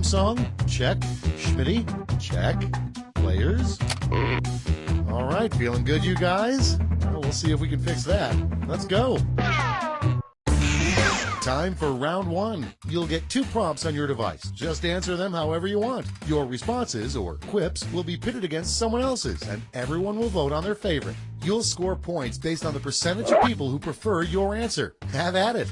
song? Check. Schmitty? Check. Players? All right, feeling good, you guys? Well, we'll see if we can fix that. Let's go. Time for round one. You'll get 2 prompts on your device. Just answer them however you want. Your responses, or quips, will be pitted against someone else's, and everyone will vote on their favorite. You'll score points based on the percentage of people who prefer your answer. Have at it.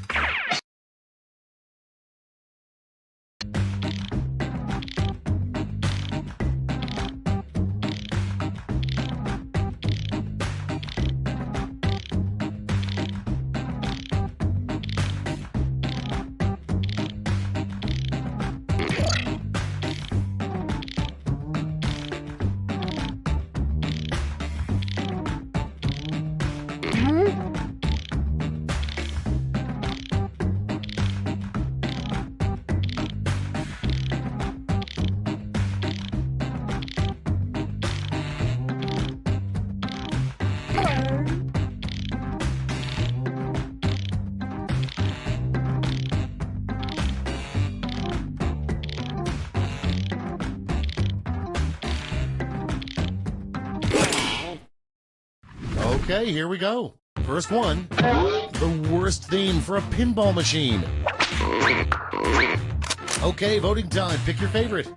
Okay, here we go. First one, the worst theme for a pinball machine. Okay, voting time. Pick your favorite.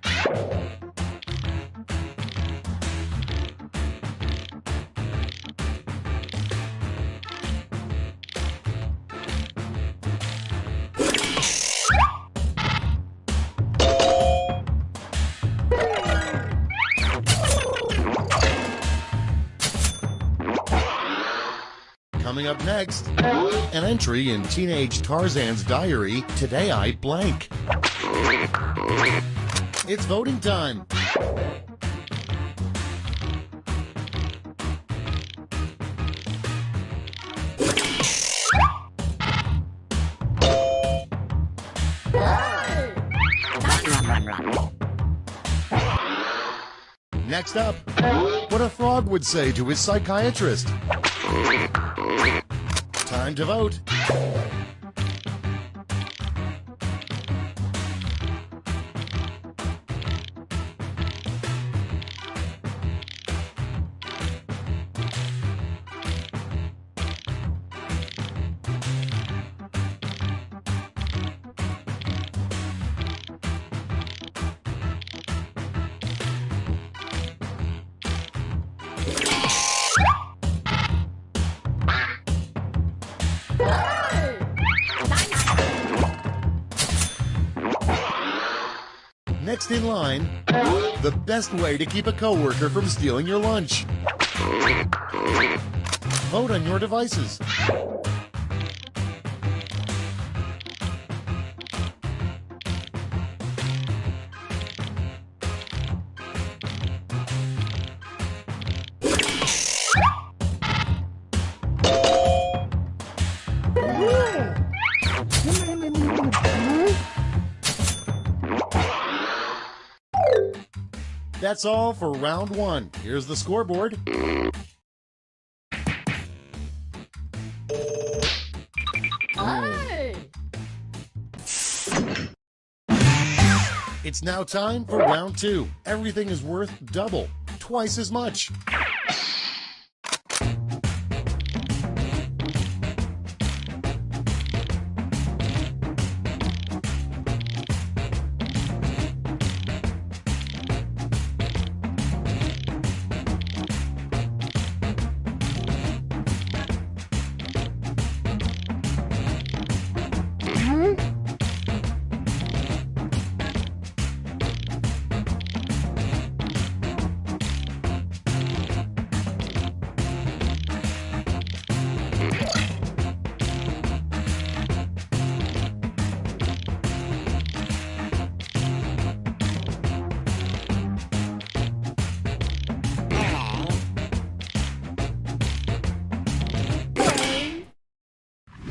Coming up next, an entry in Teenage Tarzan's diary, Today I Blank. It's voting time. Next up, what a frog would say to his psychiatrist. Time to vote. Next in line, the best way to keep a coworker from stealing your lunch. Vote on your devices. That's all for round one. Here's the scoreboard. Hey! It's now time for round two. Everything is worth double, twice as much.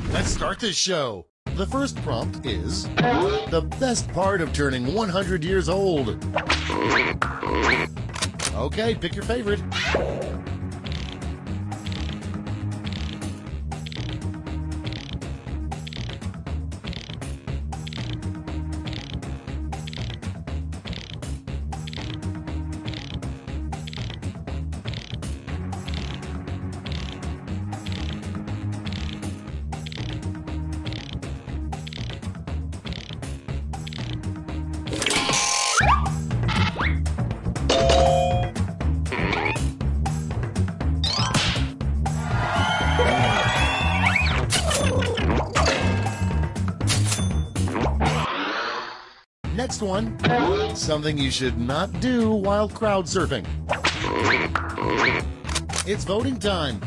Let's start this show. The first prompt is the best part of turning 100 years old. Okay, pick your favorite. next one. Something you should not do while crowd surfing. It's voting time.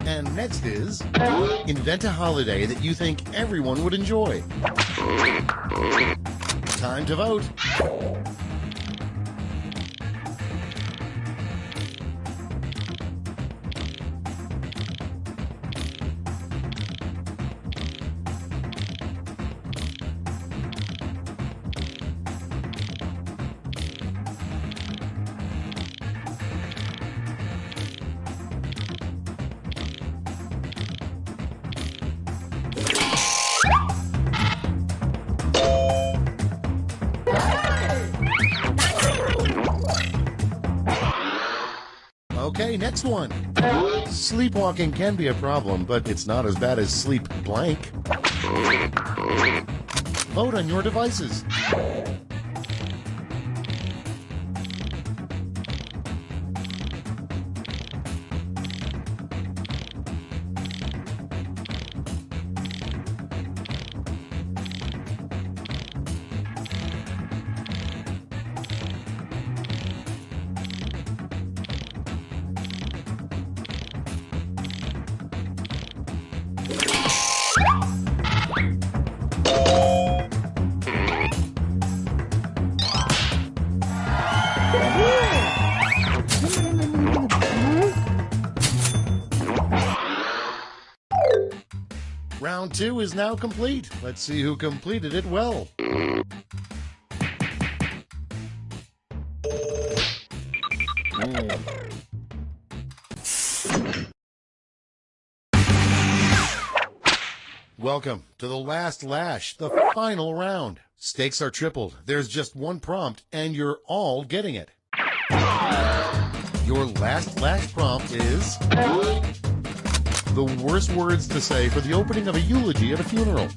And next is, invent a holiday that you think everyone would enjoy. Time to vote. Okay, next one. Sleepwalking can be a problem, but it's not as bad as sleep blank. Vote on your devices. Round 2 is now complete. Let's see who completed it well. Welcome to the last lash, the final round. Stakes are tripled. There's just one prompt, and you're all getting it. Your last lash prompt is the worst words to say for the opening of a eulogy at a funeral.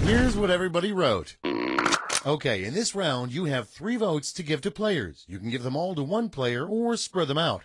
Here's what everybody wrote. Okay, in this round, you have 3 votes to give to players. You can give them all to one player or spread them out.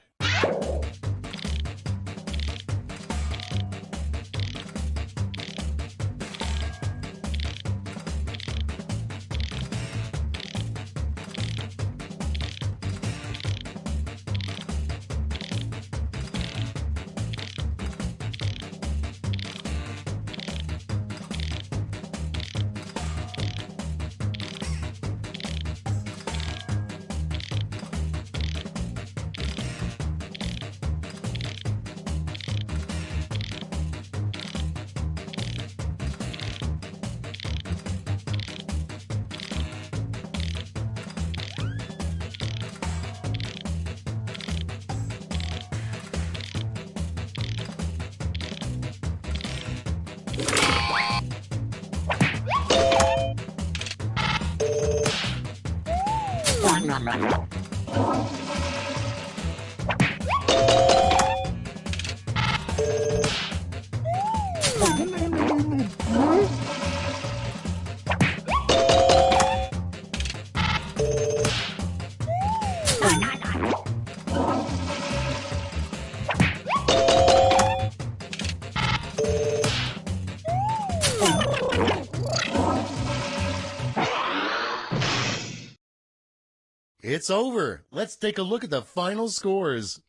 It's over. Let's take a look at the final scores.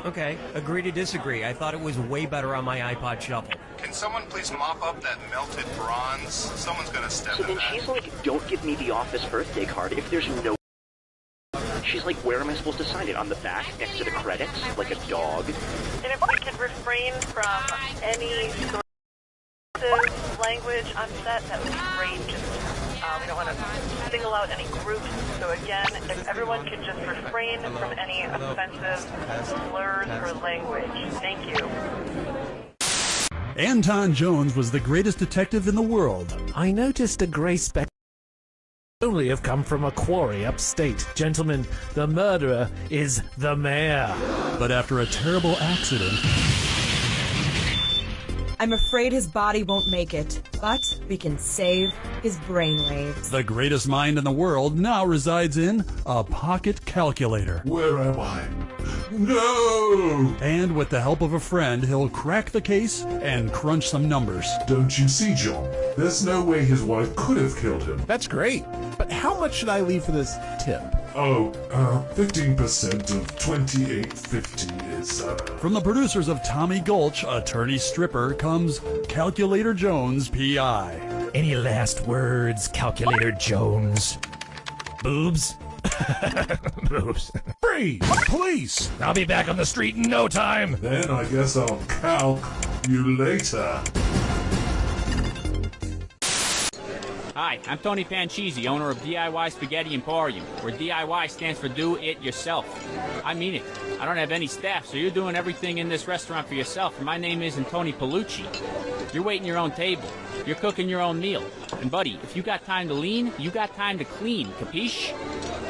Okay, agree to disagree. I thought it was way better on my iPod Shuffle. Can someone please mop up that melted bronze? Someone's gonna step So in then that. she's like, don't give me the office birthday card if there's no... She's like, where am I supposed to sign it? On the back, next to the credits? Like a dog? And if we could refrain from any sort of language on set, that would be great. Just, we don't want to single out any groups. So again, if everyone could just refrain from any offensive slurs or language. Thank you. Anton Jones was the greatest detective in the world. I noticed a gray speck only have come from a quarry upstate. Gentlemen, the murderer is the mayor. But after a terrible accident, I'm afraid his body won't make it, but we can save his brainwaves. the greatest mind in the world now resides in a pocket calculator. Where am I? No! And with the help of a friend, he'll crack the case and crunch some numbers. Don't you see, John? There's no way his wife could have killed him. That's great, but how much should I leave for this tip? Oh, 15% of $28.50 is, From the producers of Tommy Gulch, Attorney Stripper, comes Calculator Jones, P.I. Any last words, Calculator Jones? Boobs? Boobs. Freeze! Police! I'll be back on the street in no time. Then I guess I'll calc you later. Hi, I'm Tony Panchisi, owner of DIY Spaghetti Emporium, where DIY stands for Do It Yourself. I mean it. I don't have any staff, so you're doing everything in this restaurant for yourself, and my name isn't Tony Palucci. You're waiting your own table. You're cooking your own meal. And buddy, if you got time to lean, you got time to clean, capiche?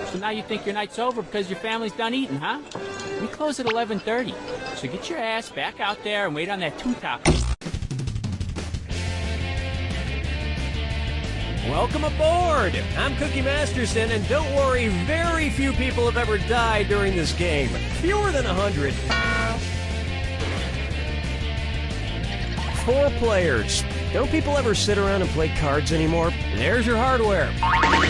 So now you think your night's over because your family's done eating, huh? We close at 11:30, so get your ass back out there and wait on that two-top. Welcome aboard! I'm Cookie Masterson, and don't worry, very few people have ever died during this game. Fewer than 100. 4 players. Don't people ever sit around and play cards anymore? There's your hardware.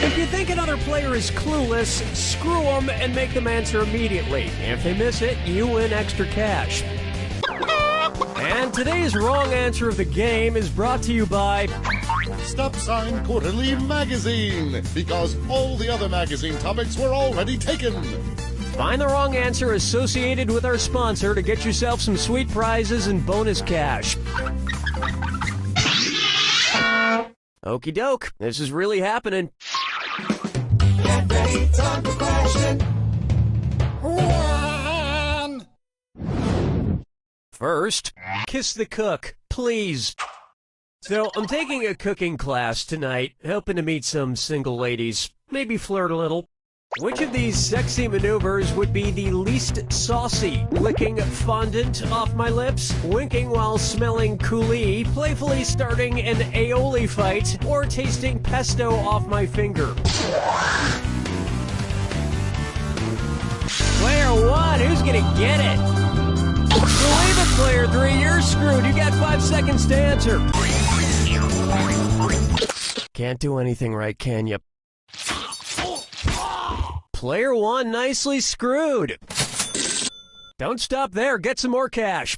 If you think another player is clueless, screw them and make them answer immediately. If they miss it, you win extra cash. And today's wrong answer of the game is brought to you by Stop Sign Quarterly Magazine, because all the other magazine topics were already taken. Find the wrong answer associated with our sponsor to get yourself some sweet prizes and bonus cash. Okie doke, this is really happening. Get ready, time for question 1. First, kiss the cook, please. So, I'm taking a cooking class tonight, hoping to meet some single ladies, maybe flirt a little. Which of these sexy maneuvers would be the least saucy? Licking fondant off my lips, winking while smelling coulis, playfully starting an aioli fight, or tasting pesto off my finger? Player 1, who's gonna get it? Believe it, player 3, you're screwed. You got 5 seconds to answer. Can't do anything right, can you? Player 1, nicely screwed. Don't stop there. Get some more cash.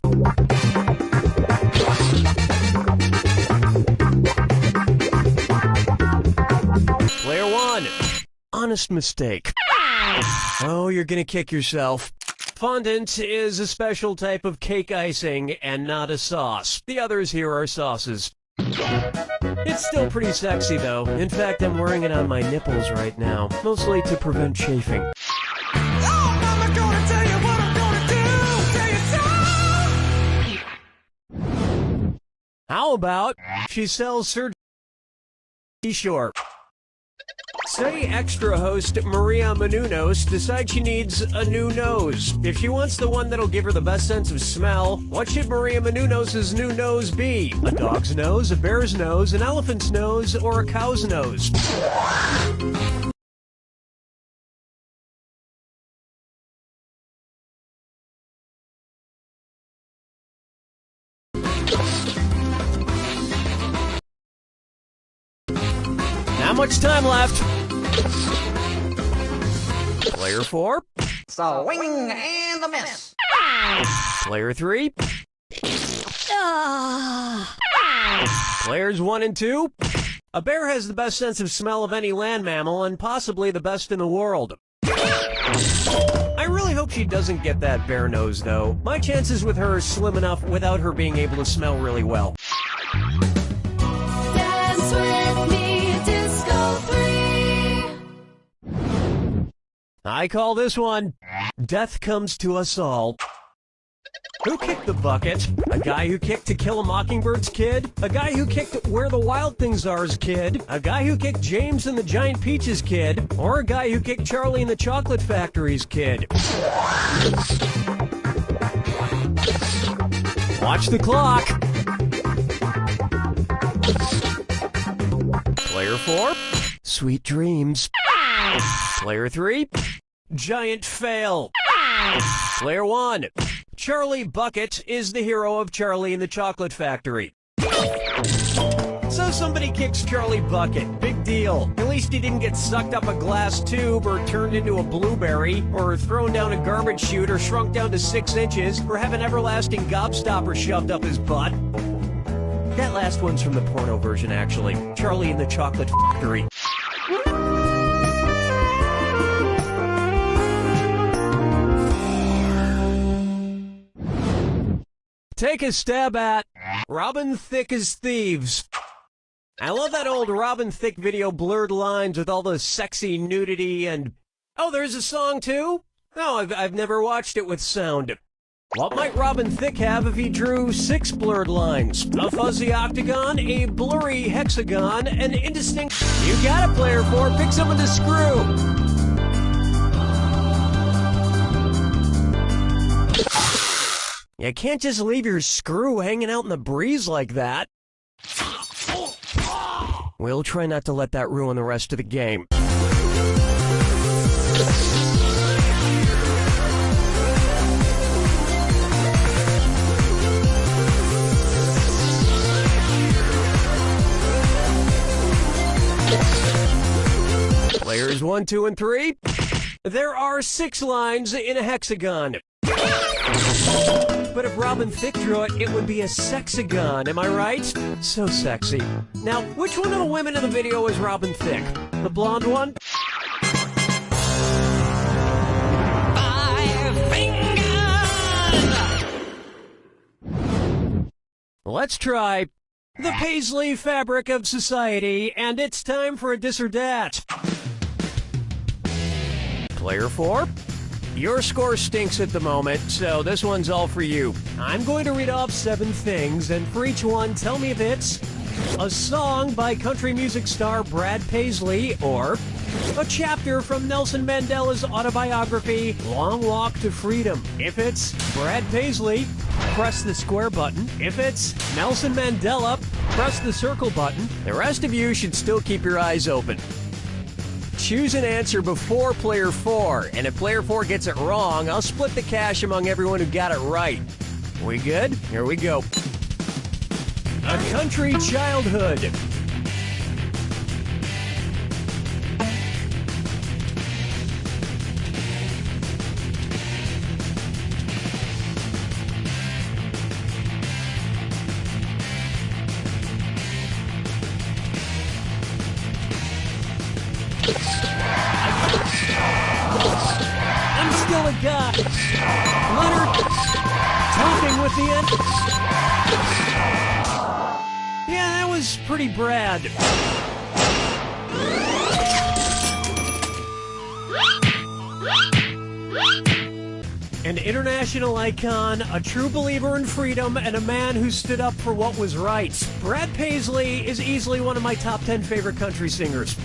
Player 1, honest mistake. Oh, you're gonna kick yourself. Fondant is a special type of cake icing and not a sauce. The others here are sauces. It's still pretty sexy, though. In fact, I'm wearing it on my nipples right now, mostly to prevent chafing. How about she sells her short? Say extra host Maria Menounos decides she needs a new nose. If she wants the one that'll give her the best sense of smell, what should Maria Menounos' new nose be? A dog's nose, a bear's nose, an elephant's nose, or a cow's nose? Not much time left. Player 4. Swing and a miss. Player 3. Players 1 and 2. A bear has the best sense of smell of any land mammal and possibly the best in the world. I really hope she doesn't get that bear nose, though. My chances with her are slim enough without her being able to smell really well. Dance with me, Disco 3. I call this one Death Comes to Us All. Who kicked the bucket? A guy who kicked To Kill a Mockingbird's kid? A guy who kicked Where the Wild Things Are's kid? A guy who kicked James and the Giant Peach's kid? Or a guy who kicked Charlie and the Chocolate Factory's kid? Watch the clock. Player 4, Sweet Dreams. Player 3, Giant Fail. Player 1, Charlie Bucket is the hero of Charlie and the Chocolate Factory. So somebody kicks Charlie Bucket. Big deal. At least he didn't get sucked up a glass tube or turned into a blueberry or thrown down a garbage chute or shrunk down to 6 inches or have an everlasting gobstopper shoved up his butt. That last one's from the porno version, actually. Charlie and the Chocolate Factory. Take a stab at Robin Thicke as Thieves. I love that old Robin Thicke video, Blurred Lines, with all the sexy nudity and... Oh, there's a song too? No, I've never watched it with sound. What might Robin Thicke have if he drew 6 blurred lines? A fuzzy octagon, a blurry hexagon, an indistinct... You got it, Player 4. Pick someone to screw. You can't just leave your screw hanging out in the breeze like that. We'll try not to let that ruin the rest of the game. Players 1, 2, and 3. There are 6 lines in a hexagon. But if Robin Thicke drew it, it would be a sexagon, am I right? So sexy. Now, which one of the women in the video is Robin Thicke? The blonde one? 5 fingers! Let's try the paisley fabric of society, and it's time for a dis or dat. Player 4? Your score stinks at the moment, so this one's all for you. I'm going to read off 7 things, and for each one, tell me if it's a song by country music star Brad Paisley, or a chapter from Nelson Mandela's autobiography, Long Walk to Freedom. If it's Brad Paisley, press the square button. If it's Nelson Mandela, press the circle button. The rest of you should still keep your eyes open. Choose an answer before Player 4, and if Player 4 gets it wrong, I'll split the cash among everyone who got it right. We good? Here we go. A country childhood. I'm still a guy. Leonard talking with the end. Yeah, that was pretty Brad. An international icon, a true believer in freedom, and a man who stood up for what was right. Brad Paisley is easily one of my top 10 favorite country singers.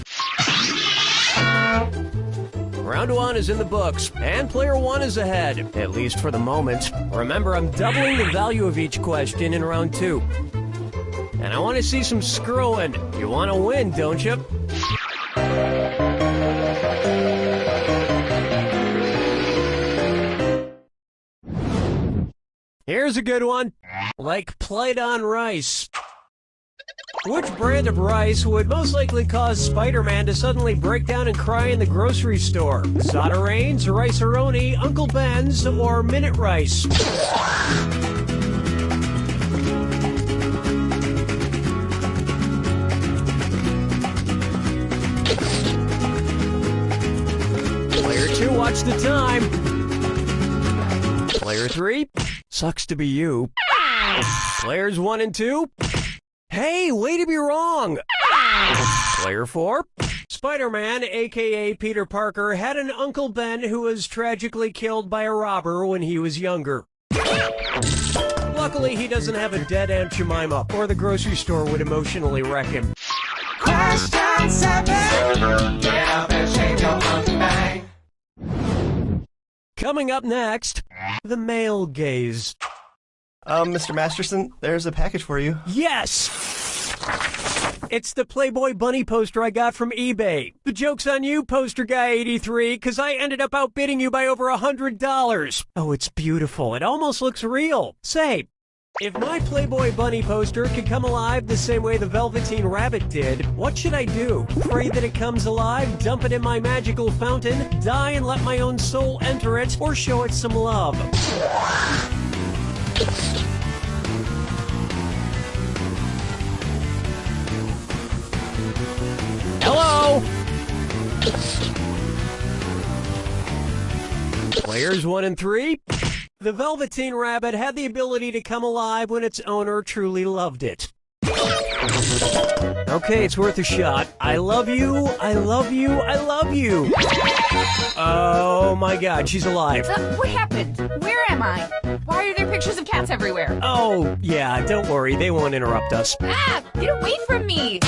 Round 1 is in the books, and Player 1 is ahead, at least for the moment. Remember, I'm doubling the value of each question in Round 2. And I want to see some screwing. You want to win, don't you? Here's a good one. Like plate on rice. Which brand of rice would most likely cause Spider-Man to suddenly break down and cry in the grocery store? Zatarain's, Rice-A-Roni, Uncle Ben's, or Minute Rice? Player 2, watch the time. Player 3, sucks to be you. Players 1 and 2, hey, way to be wrong. Player 4, Spider-Man, aka Peter Parker, had an Uncle Ben who was tragically killed by a robber when he was younger. Luckily, he doesn't have a dead Aunt Jemima, or the grocery store would emotionally wreck him. Question 7. Get up and shake your monkey bang. Coming up next, the male gaze. Mr. Masterson, there's a package for you. Yes! It's the Playboy Bunny poster I got from eBay. The joke's on you, Poster Guy 83, because I ended up outbidding you by over $100. Oh, it's beautiful. It almost looks real. Say, if my Playboy Bunny poster could come alive the same way the Velveteen Rabbit did, what should I do? Pray that it comes alive, dump it in my magical fountain, die and let my own soul enter it, or show it some love? Hello? Players 1 and 3, the Velveteen Rabbit had the ability to come alive when its owner truly loved it. Okay, it's worth a shot. I love you, I love you, I love you. Oh my god, she's alive. What happened? Where am I? Why are there pictures of cats everywhere? Oh, yeah, don't worry, they won't interrupt us. Ah! Get away from me!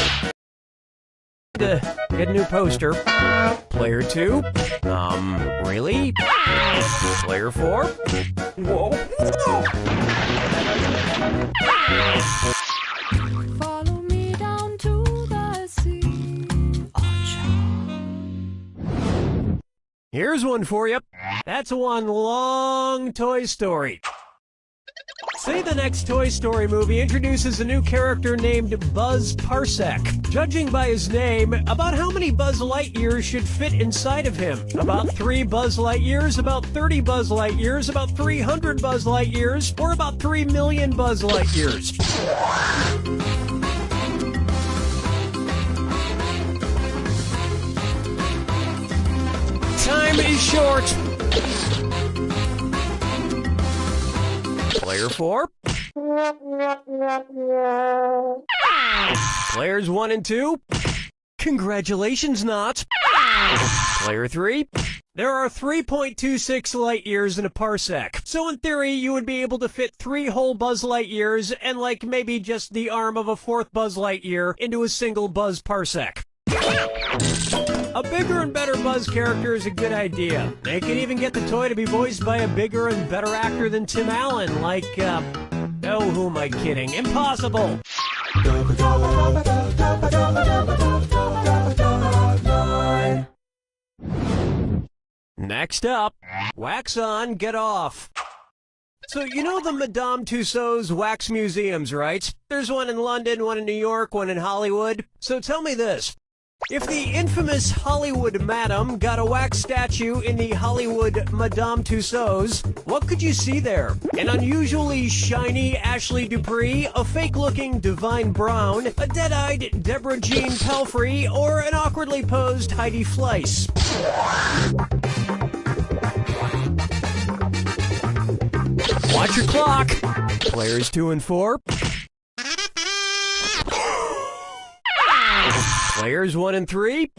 Get a new poster. Player 2? Really? Player 4? Whoa. Follow me down to the sea. Here's one for you. That's one long Toy Story. Say the next Toy Story movie introduces a new character named Buzz Parsec. Judging by his name, about how many Buzz Lightyears should fit inside of him? About 3 Buzz Lightyears, about 30 Buzz Lightyears, about 300 Buzz Lightyears, or about 3 million Buzz Lightyears? Time is short. Player 4. Players 1 and 2. Congratulations, not. Player 3. There are 3.26 light years in a parsec. So in theory, you would be able to fit 3 whole Buzz Lightyears and like maybe just the arm of a 4th Buzz Lightyear into a single Buzz parsec. A bigger and better Buzz character is a good idea. They could even get the toy to be voiced by a bigger and better actor than Tim Allen, like, oh, who am I kidding? Impossible! Next up, wax on, get off. So you know the Madame Tussauds wax museums, right? There's one in London, one in New York, one in Hollywood. So tell me this. If the infamous Hollywood Madam got a wax statue in the Hollywood Madame Tussauds, what could you see there? An unusually shiny Ashley Dupree, a fake-looking Divine Brown, a dead-eyed Deborah Jean Pelfrey, or an awkwardly posed Heidi Fleiss? Watch your clock. Players 2 and 4. Players 1 and 3.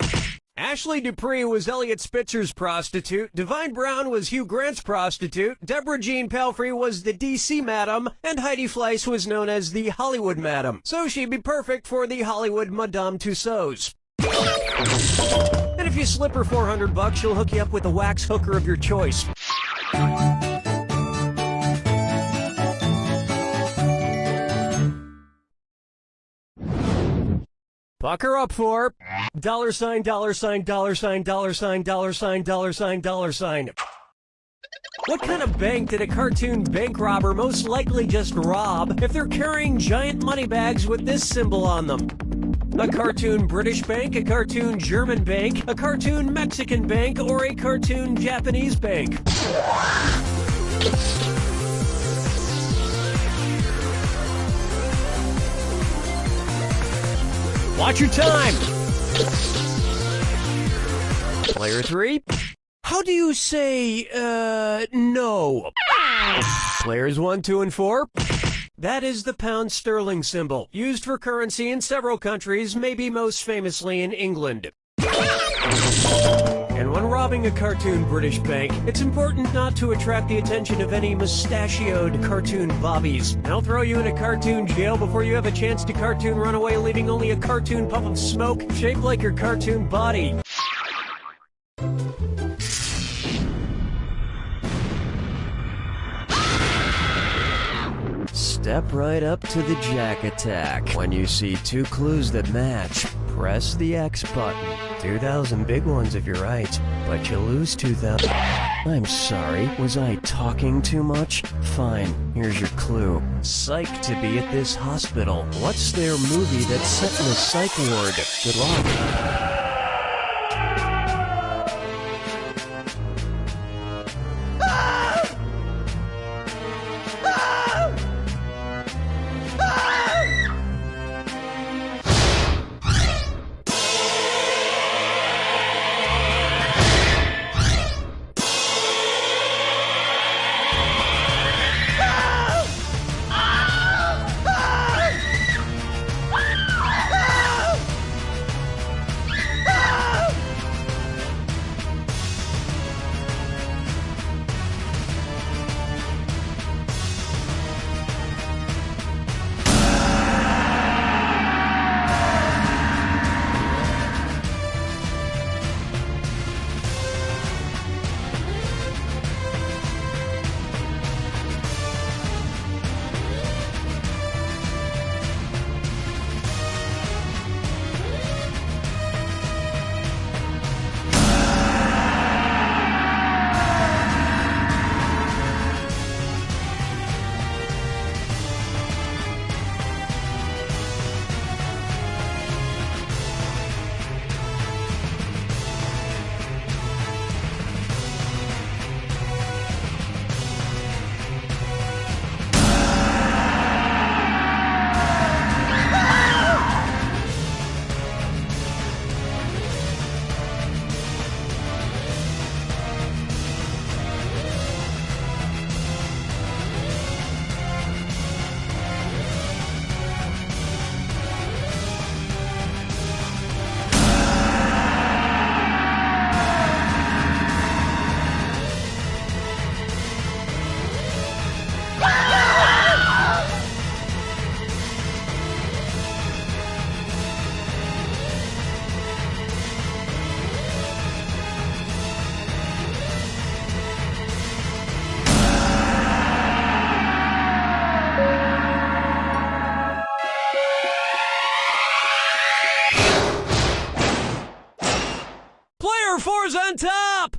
Ashley Dupree was Elliot Spitzer's prostitute, Divine Brown was Hugh Grant's prostitute, Deborah Jean Pelfrey was the DC Madam, and Heidi Fleiss was known as the Hollywood Madam. So she'd be perfect for the Hollywood Madame Tussauds. And if you slip her $400, she'll hook you up with a wax hooker of your choice. Pucker up for $, $, $, $, $, $, $, $, $, $, $. What kind of bank did a cartoon bank robber most likely just rob if they're carrying giant money bags with this symbol on them? A cartoon British bank, a cartoon German bank, a cartoon Mexican bank, or a cartoon Japanese bank? Watch your time! Player 3? How do you say, no? Players 1, 2, and 4? That is the pound sterling symbol, used for currency in several countries, maybe most famously in England. And when robbing a cartoon British bank, it's important not to attract the attention of any mustachioed cartoon bobbies. They'll throw you in a cartoon jail before you have a chance to cartoon run away, leaving only a cartoon puff of smoke shaped like your cartoon body. Step right up to the Jack attack. When you see two clues that match, press the X button. 2,000 big ones if you're right, but you lose 2,000. I'm sorry, was I talking too much? Fine, here's your clue. Psych to be at this hospital. What's their movie that's set in a psych ward? Good luck. Four's on top!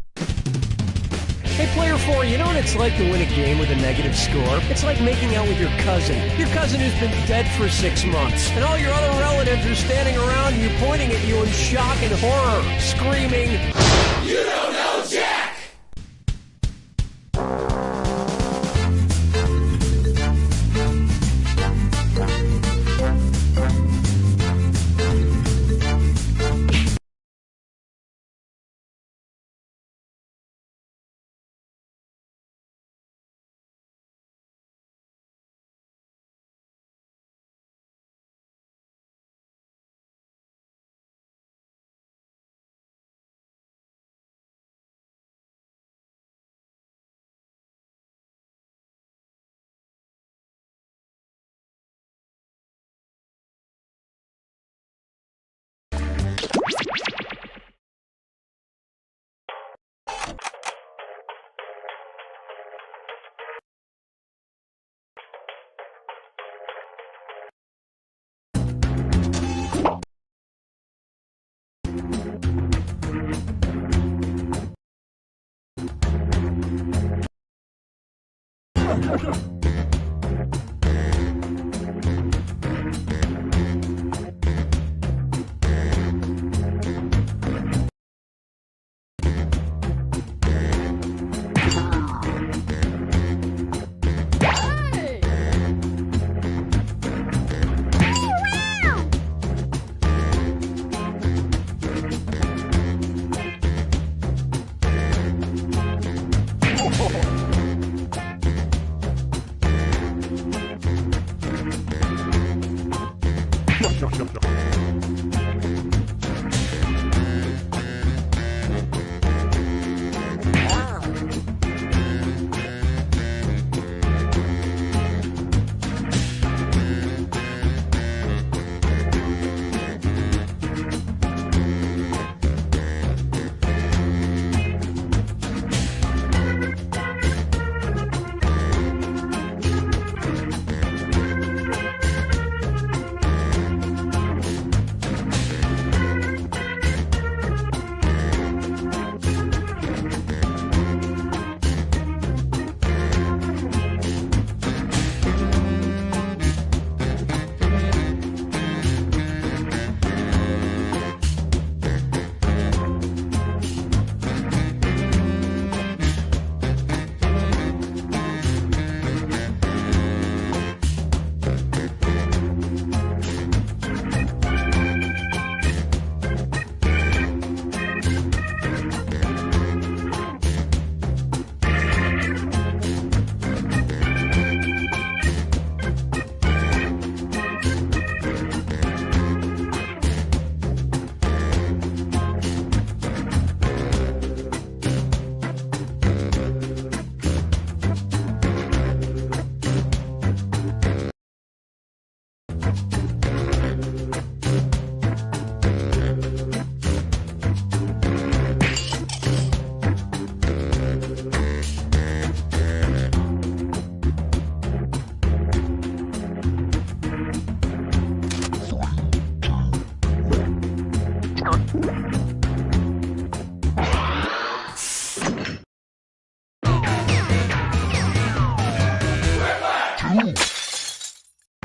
Hey, Player 4, you know what it's like to win a game with a negative score? It's like making out with your cousin. Your cousin who's been dead for 6 months. And all your other relatives are standing around you pointing at you in shock and horror, screaming, "You don't know Jack!"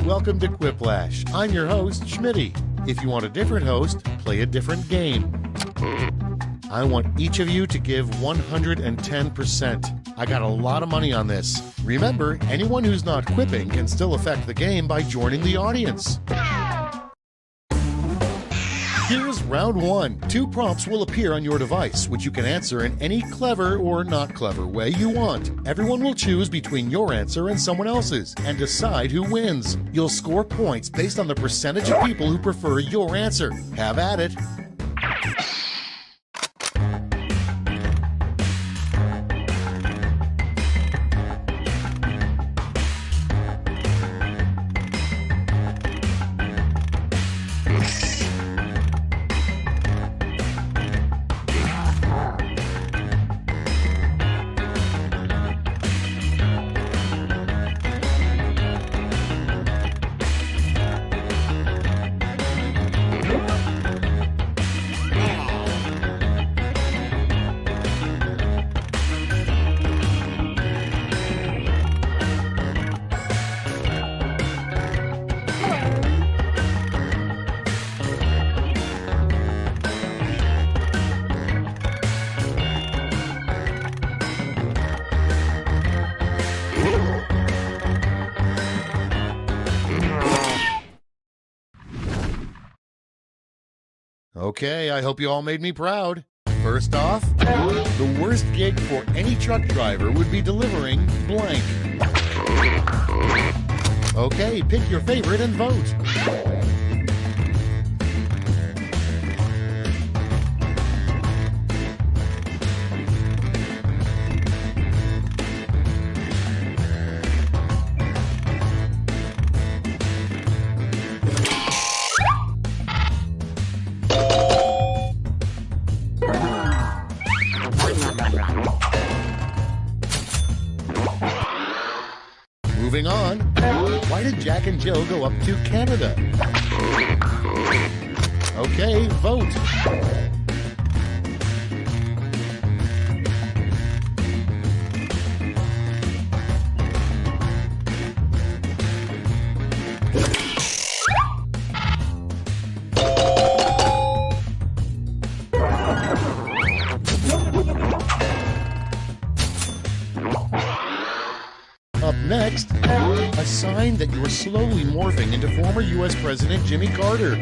Welcome to Quiplash. I'm your host, Schmitty. If you want a different host, play a different game. I want each of you to give 110%. I got a lot of money on this. Remember, anyone who's not quipping can still affect the game by joining the audience. Here's round one. 2 prompts will appear on your device, which you can answer in any clever or not clever way you want. Everyone will choose between your answer and someone else's and decide who wins. You'll score points based on the percentage of people who prefer your answer. Have at it. Okay, I hope you all made me proud. First off, the worst gig for any truck driver would be delivering blank. Okay, pick your favorite and vote. Moving on, why did Jack and Jill go up to Canada? Okay, vote. Next, a sign that you are slowly morphing into former U.S. President Jimmy Carter.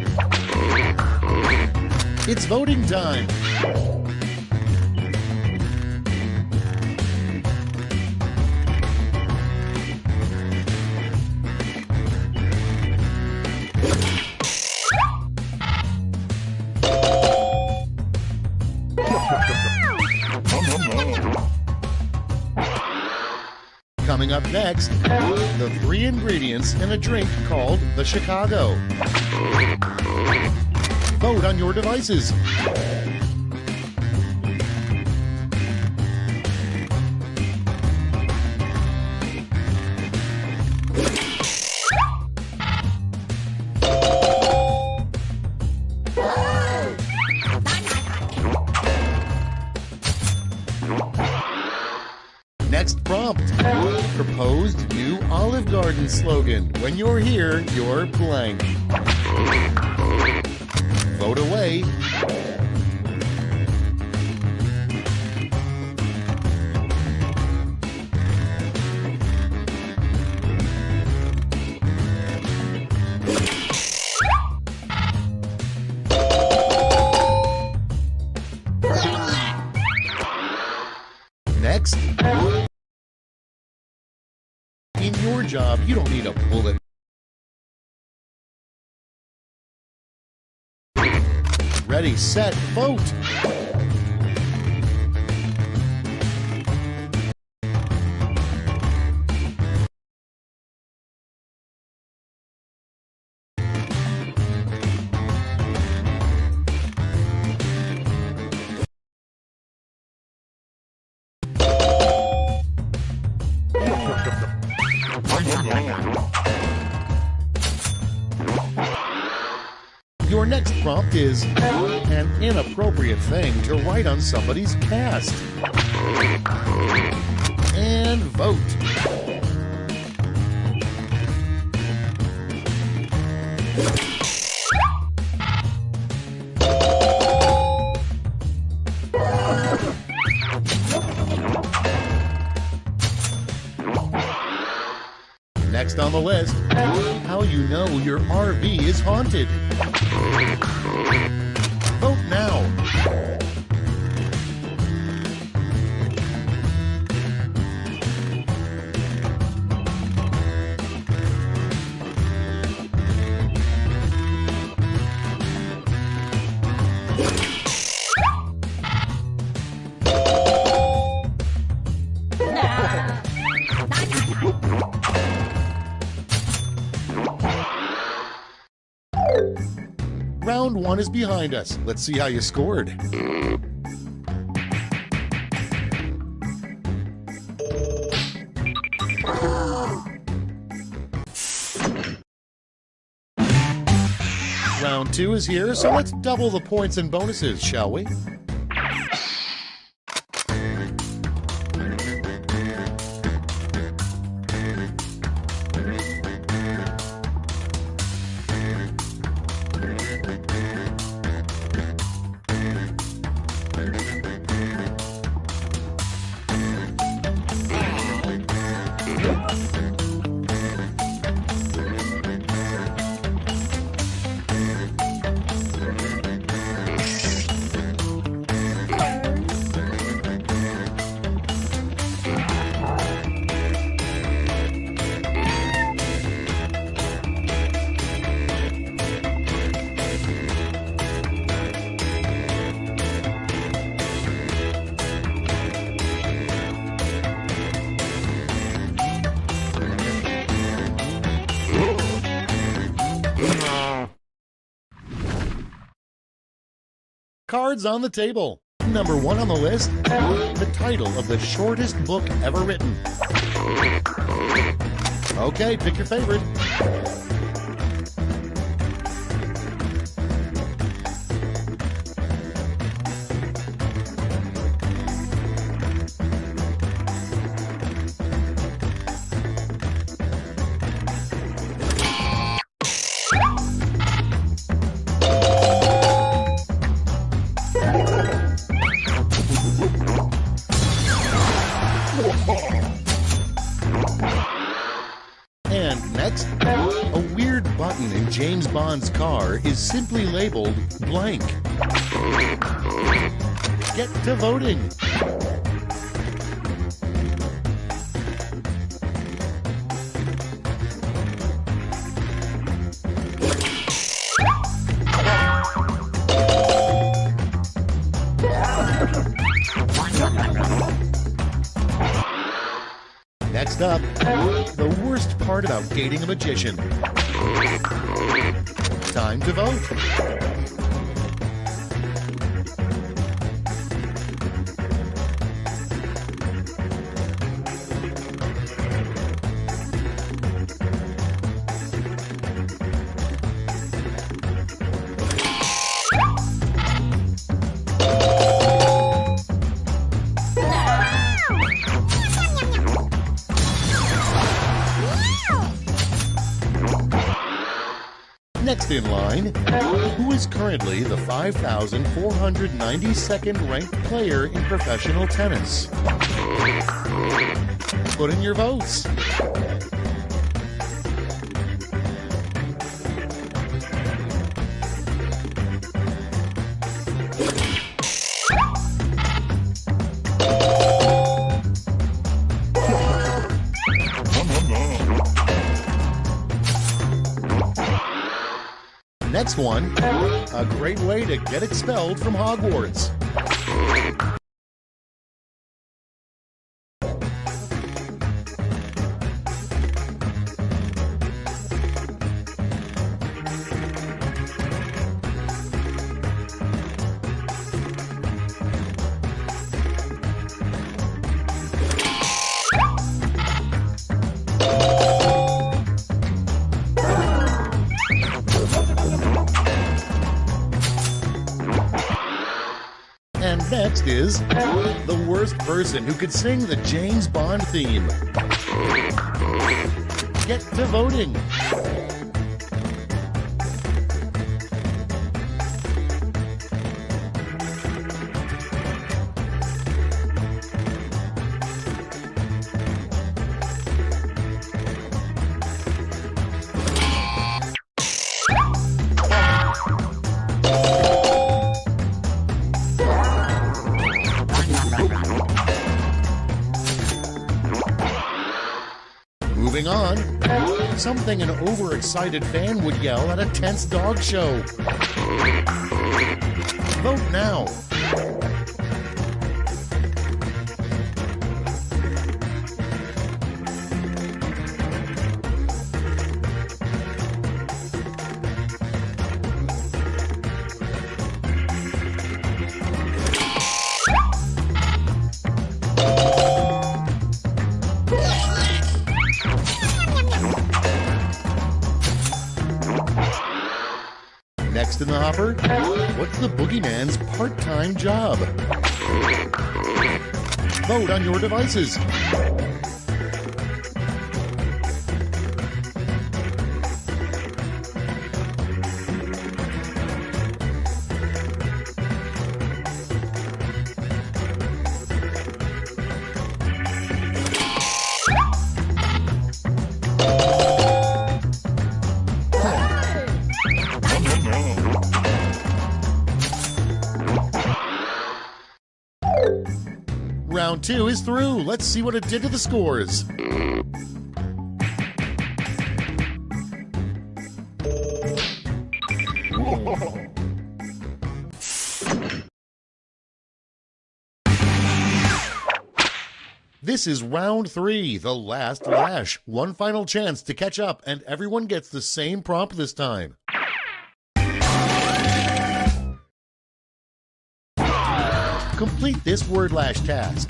It's voting time. Coming up next, the 3 ingredients in a drink called the Chicago. Vote on your devices. Next prompt. Proposed new Olive Garden slogan. When you're here, you're blank. Vote away. Next. In your job, you don't need a bullet. Ready, set, vote! Your next prompt is an inappropriate thing to write on somebody's cast. And vote. Next on the list, how you know your RV is haunted. Vote now. Round 1 is behind us. Let's see how you scored. Round 2 is here, so let's double the points and bonuses, shall we? Cards on the table. Number 1 on the list, the title of the shortest book ever written. Okay, pick your favorite. John's car is simply labeled blank. Get to voting. Next up, the worst part about dating a magician. Time to vote. Next in line, who is currently the 5,492nd ranked player in professional tennis? Put in your votes. Next one, a great way to get expelled from Hogwarts. And next is the worst person who could sing the James Bond theme. Get to voting. Moving on, something an overexcited fan would yell at a tense dog show. Vote now. Next in the hopper, what's the boogeyman's part-time job? Vote on your devices. Round 2 is through. Let's see what it did to the scores. This is round 3, the last lash. One final chance to catch up, and everyone gets the same prompt this time. Complete this word lash task.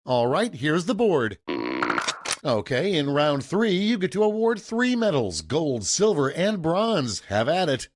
All right, here's the board. Okay, in round 3, you get to award 3 medals, gold, silver, and bronze. Have at it.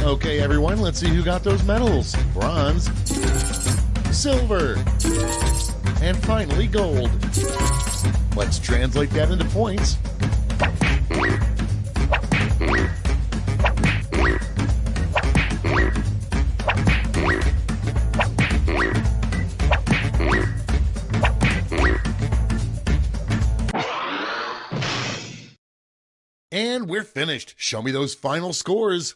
Okay, everyone, let's see who got those medals. Bronze, silver, and finally gold. Let's translate that into points. And we're finished. Show me those final scores.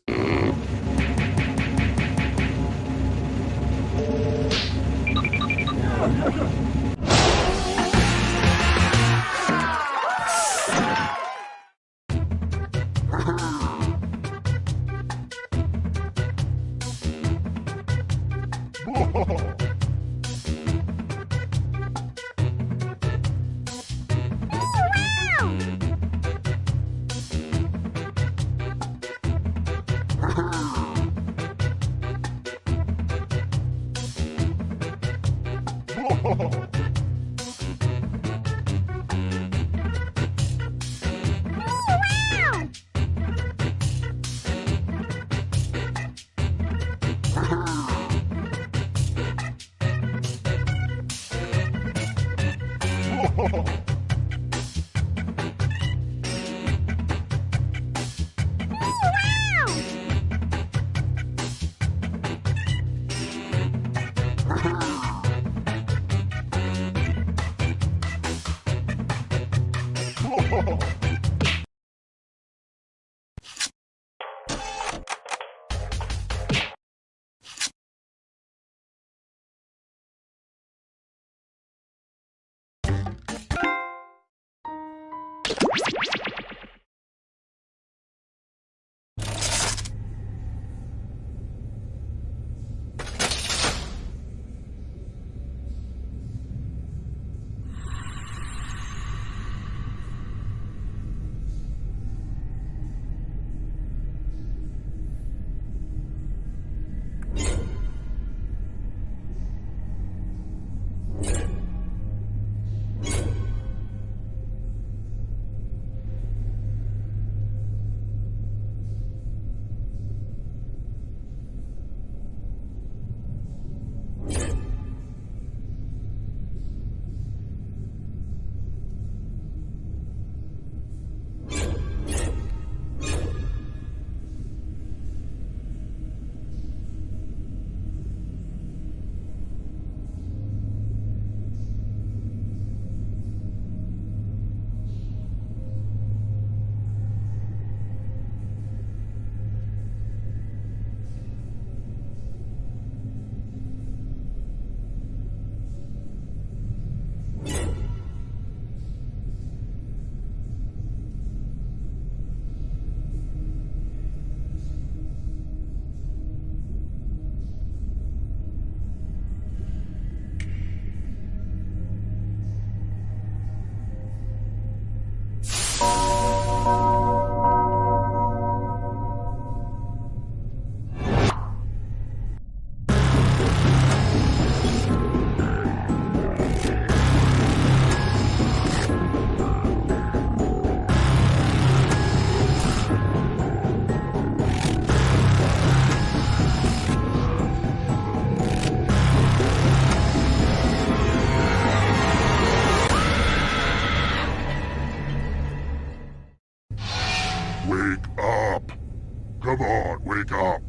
Wake up! Come on, wake up!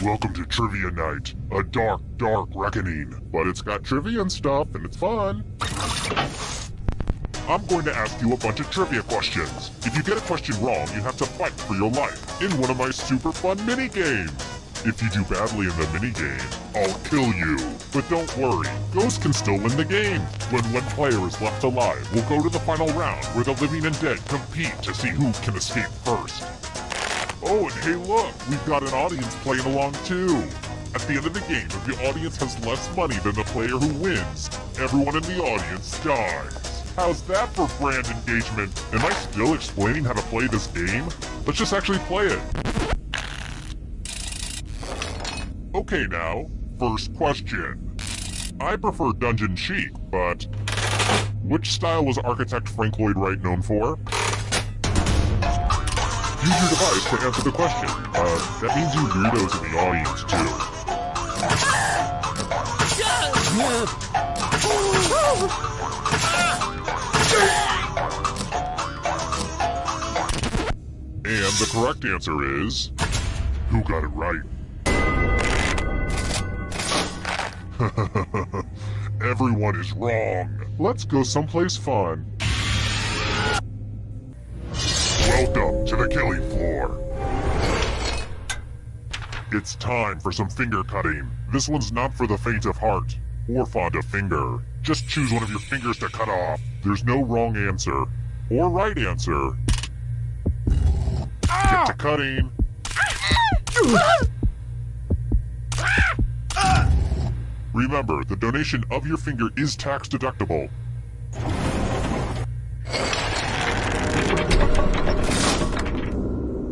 Welcome to Trivia Night, a dark, dark reckoning. But it's got trivia and stuff, and it's fun. I'm going to ask you a bunch of trivia questions. If you get a question wrong, you have to fight for your life in one of my super fun mini-games. If you do badly in the mini-game, I'll kill you. But don't worry, Ghost can still win the game. When one player is left alive, we'll go to the final round where the living and dead compete to see who can escape first. Oh, and hey look, we've got an audience playing along too. At the end of the game, if the audience has less money than the player who wins, everyone in the audience dies. How's that for brand engagement? Am I still explaining how to play this game? Let's just actually play it. Okay now, first question. I prefer Dungeon Chic, but which style was architect Frank Lloyd Wright known for? Use your device to answer the question. That means you weirdos in the audience too. And the correct answer is... who got it right? Everyone is wrong. Let's go someplace fun. Welcome to the killing floor. It's time for some finger cutting. This one's not for the faint of heart or fond of finger. Just choose one of your fingers to cut off. There's no wrong answer or right answer. Get to cutting. Remember, the donation of your finger is tax deductible.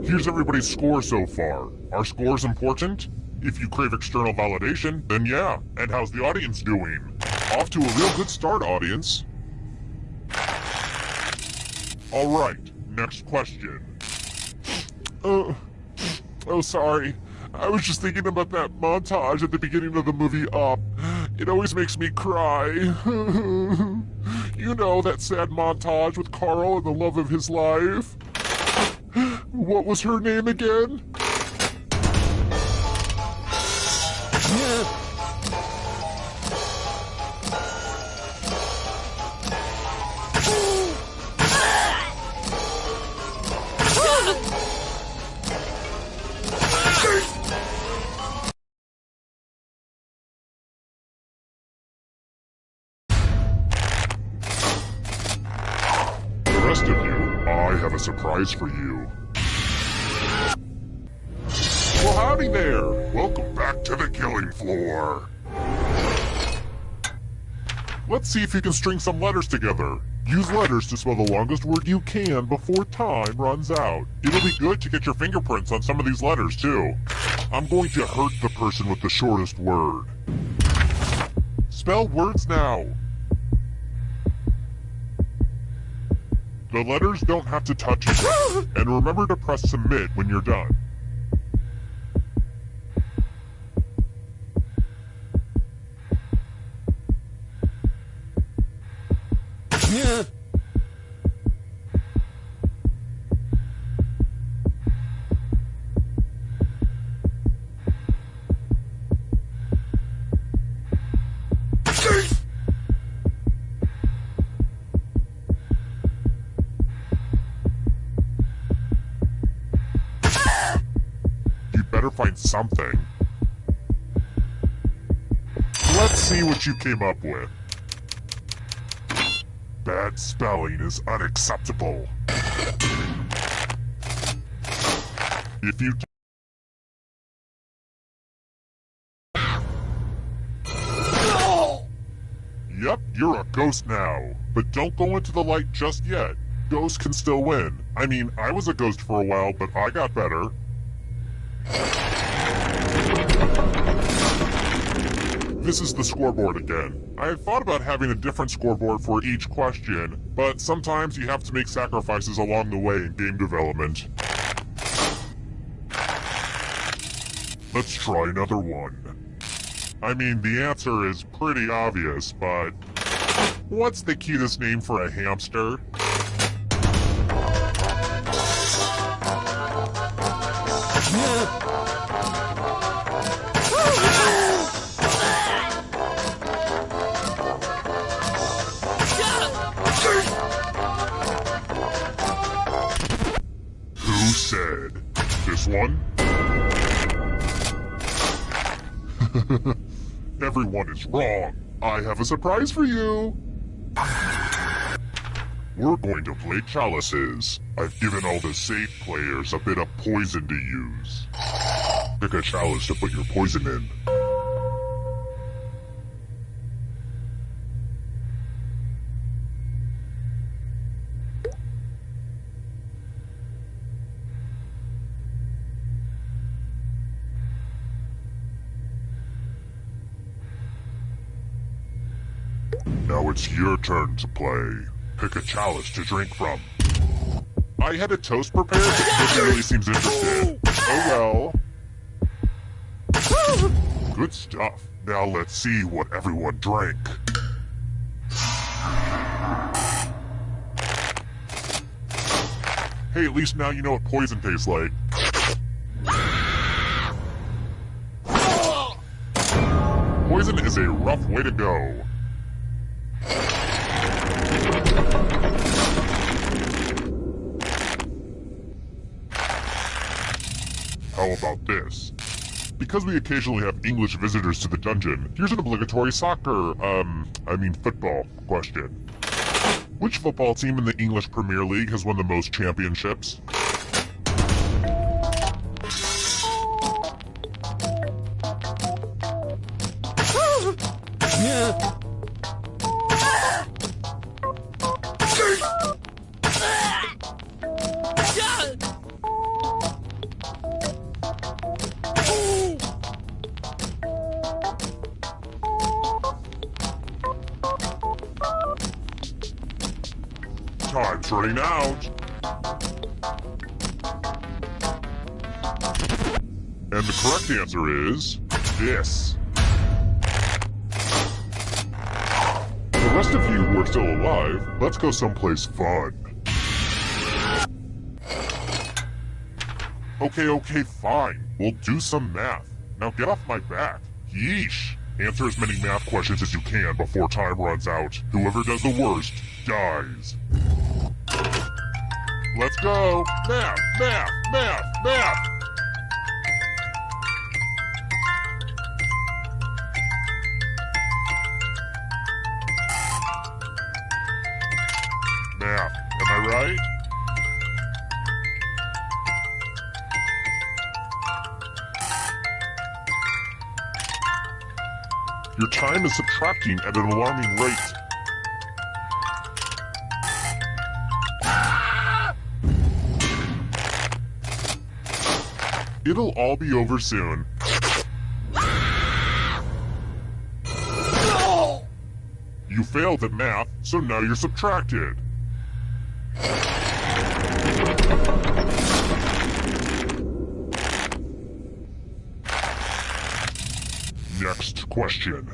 Here's everybody's score so far. Are scores important? If you crave external validation, then yeah. And how's the audience doing? Off to a real good start, audience. Alright, next question. Oh, sorry. I was just thinking about that montage at the beginning of the movie Up. It always makes me cry. You know, that sad montage with Carl and the love of his life. What was her name again? The rest of you, I have a surprise for you. Well, howdy there! Welcome back to the killing floor. Let's see if you can string some letters together. Use letters to spell the longest word you can before time runs out. It'll be good to get your fingerprints on some of these letters, too. I'm going to hurt the person with the shortest word. Spell words now. The letters don't have to touch each other. And remember to press submit when you're done. You'd better find something. Let's see what you came up with. Bad spelling is unacceptable. If you... Yep, you're a ghost now. But don't go into the light just yet. Ghosts can still win. I mean, I was a ghost for a while, but I got better. This is the scoreboard again. I had thought about having a different scoreboard for each question, but sometimes you have to make sacrifices along the way in game development. Let's try another one. I mean, the answer is pretty obvious, but what's the cutest name for a hamster? said. This one? Everyone is wrong. I have a surprise for you. We're going to play chalices. I've given all the safe players a bit of poison to use. Pick a chalice to put your poison in. Now it's your turn to play. Pick a chalice to drink from. I had a toast prepared, but nobody really seems interested. Oh well. Good stuff. Now let's see what everyone drank. Hey, at least now you know what poison tastes like. Poison is a rough way to go. How about this? Because we occasionally have English visitors to the dungeon, here's an obligatory football question. Which football team in the English Premier League has won the most championships? Time's running out. And the correct answer is this. The rest of you who are still alive, let's go someplace fun. Okay, fine. We'll do some math. Now get off my back. Yeesh. Answer as many math questions as you can before time runs out. Whoever does the worst dies. Let's go! Math! Math! Math! Math! Math. Am I right? Your time is subtracting at an alarming rate. It'll all be over soon. You failed at math, so now you're subtracted. Next question.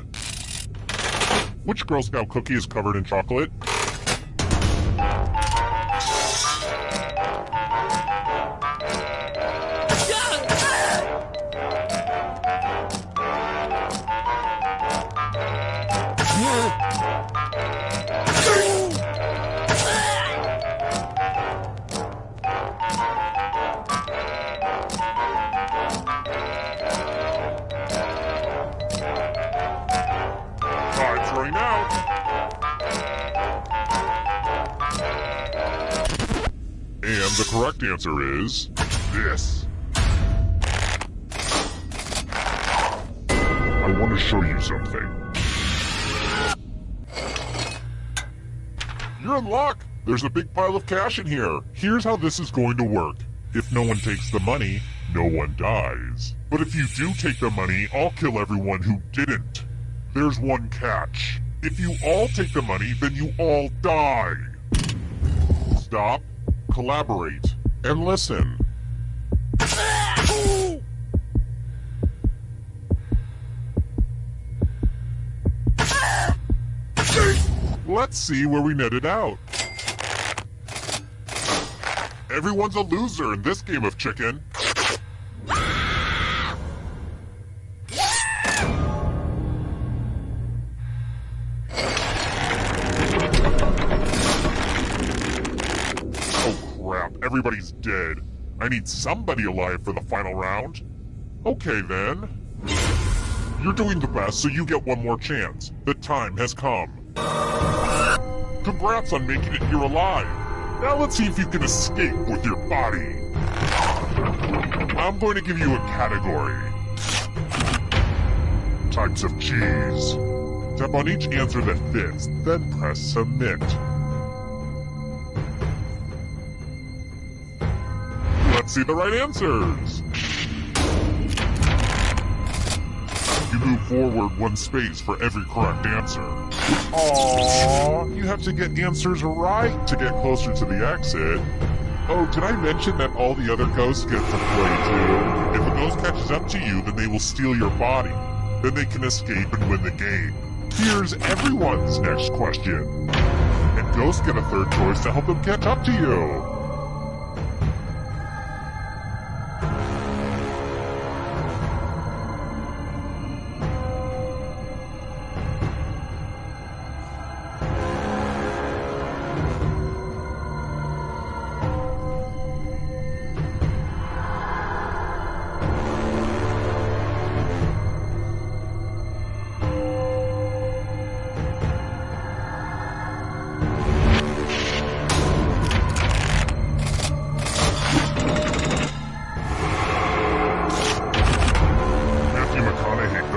Which Girl Scout cookie is covered in chocolate? And the correct answer is this. I want to show you something. You're in luck! There's a big pile of cash in here. Here's how this is going to work. If no one takes the money, no one dies. But if you do take the money, I'll kill everyone who didn't. There's one catch. If you all take the money, then you all die. Stop, collaborate, and listen. Let's see where we netted out. Everyone's a loser in this game of chicken. Oh crap, everybody's dead. I need somebody alive for the final round. Okay then. You're doing the best, so you get one more chance. The time has come. Congrats on making it here alive. Now let's see if you can escape with your body. I'm going to give you a category. Types of cheese. Tap on each answer that fits, then press submit. Let's see the right answers. You move forward one space for every correct answer. Aww, you have to get answers right to get closer to the exit. Oh, did I mention that all the other ghosts get to play too? If a ghost catches up to you, then they will steal your body. Then they can escape and win the game. Here's everyone's next question. And ghosts get a third choice to help them catch up to you.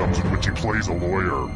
In which he plays a lawyer.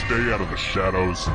Stay out of the shadows.